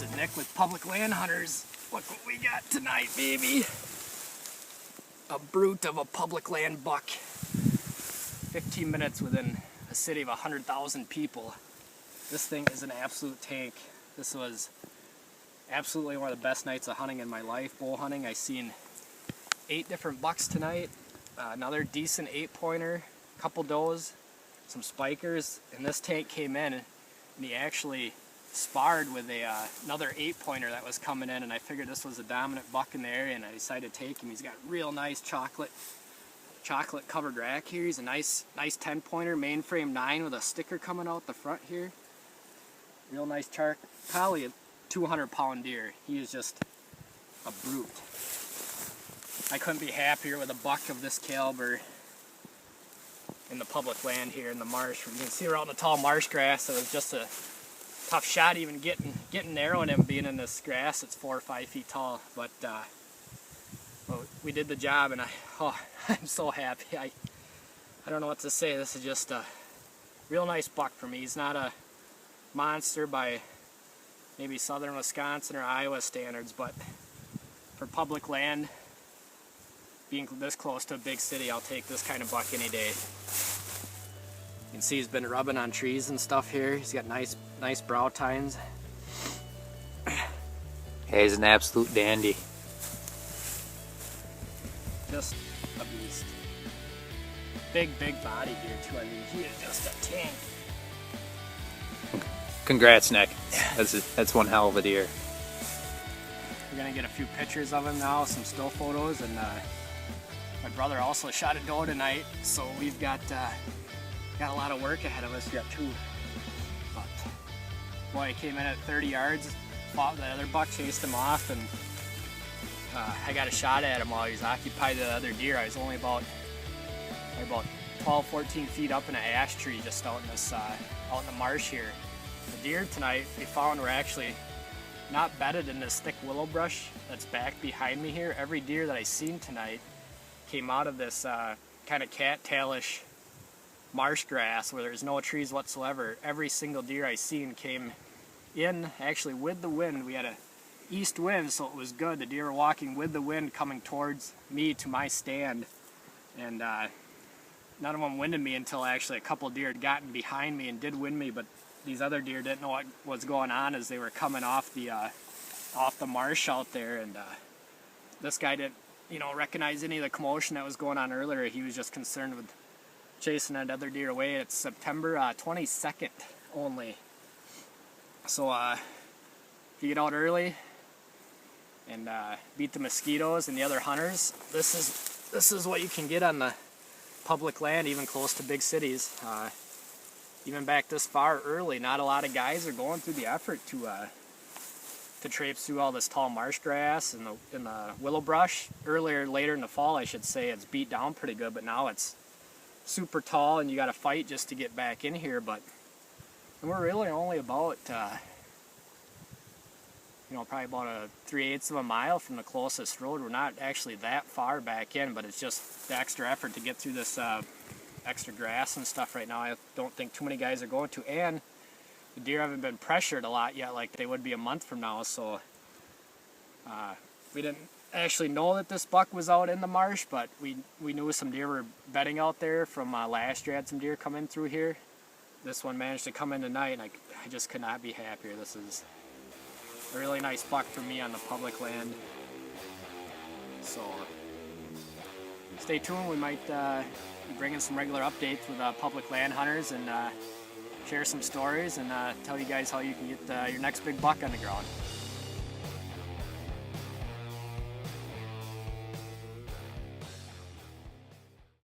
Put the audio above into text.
This is Nick with Public Land Hunters. Look what we got tonight, baby. A brute of a public land buck. 15 minutes within a city of 100,000 people. This thing is an absolute tank. This was absolutely one of the best nights of hunting in my life, bull hunting. I seen 8 different bucks tonight, another decent 8-pointer, couple does, some spikers, and this tank came in and he actually sparred with another 8-pointer that was coming in, and I figured this was a dominant buck in the area, and I decided to take him. He's got real nice chocolate covered rack here. He's a nice 10-pointer, mainframe 9 with a sticker coming out the front here. Real nice probably a 200-pound deer. He is just a brute. I couldn't be happier with a buck of this caliber in the public land here in the marsh. You can see we're out in the tall marsh grass. It was just a tough shot even getting narrow in him being in this grass. It's 4 or 5 feet tall, but well, we did the job, and I'm so happy. I don't know what to say. This is just a real nice buck for me. He's not a monster by maybe southern Wisconsin or Iowa standards, but for public land, being this close to a big city, I'll take this kind of buck any day. You can see he's been rubbing on trees and stuff here. He's got nice brow tines. Yeah, he's an absolute dandy. Just a beast. Big body deer too. I mean, he is just a tank. Congrats, Nick. That's one hell of a deer. We're gonna get a few pictures of him now, some still photos, and my brother also shot a doe tonight, so we've got a lot of work ahead of us. We got 2. But boy, he came in at 30 yards, fought the other buck, chased him off, and I got a shot at him while he was occupied the other deer. I was only about 12, 14 feet up in an ash tree just out in this out in the marsh here. The deer tonight we found were actually not bedded in this thick willow brush that's back behind me here. Every deer that I seen tonight came out of this kind of cattailish marsh grass where there's no trees whatsoever. Every single deer I seen came in actually with the wind. We had a east wind, so it was good. The deer were walking with the wind coming towards me to my stand, and none of them winded me until actually a couple deer had gotten behind me and did wind me, but these other deer didn't know what was going on as they were coming off the marsh out there, and this guy didn't recognize any of the commotion that was going on earlier. He was just concerned with chasing that other deer away. It's September 22nd only, so if you get out early and beat the mosquitoes and the other hunters, this is what you can get on the public land, even close to big cities. Even back this far early, not a lot of guys are going through the effort to traipse through all this tall marsh grass and the willow brush. Later in the fall, I should say, it's beat down pretty good, but now it's super tall and you got to fight just to get back in here. But we're really only about probably about 3/8 of a mile from the closest road. We're not actually that far back in, but it's just the extra effort to get through this extra grass and stuff right now. I don't think too many guys are going to, and the deer haven't been pressured a lot yet like they would be a month from now, so we didn't actually know that this buck was out in the marsh, but we knew some deer were bedding out there from last year. Had some deer come in through here. This one managed to come in tonight, and I just could not be happier. This is a really nice buck for me on the public land, so stay tuned. We might be bringing some regular updates with public land hunters and share some stories and tell you guys how you can get your next big buck on the ground.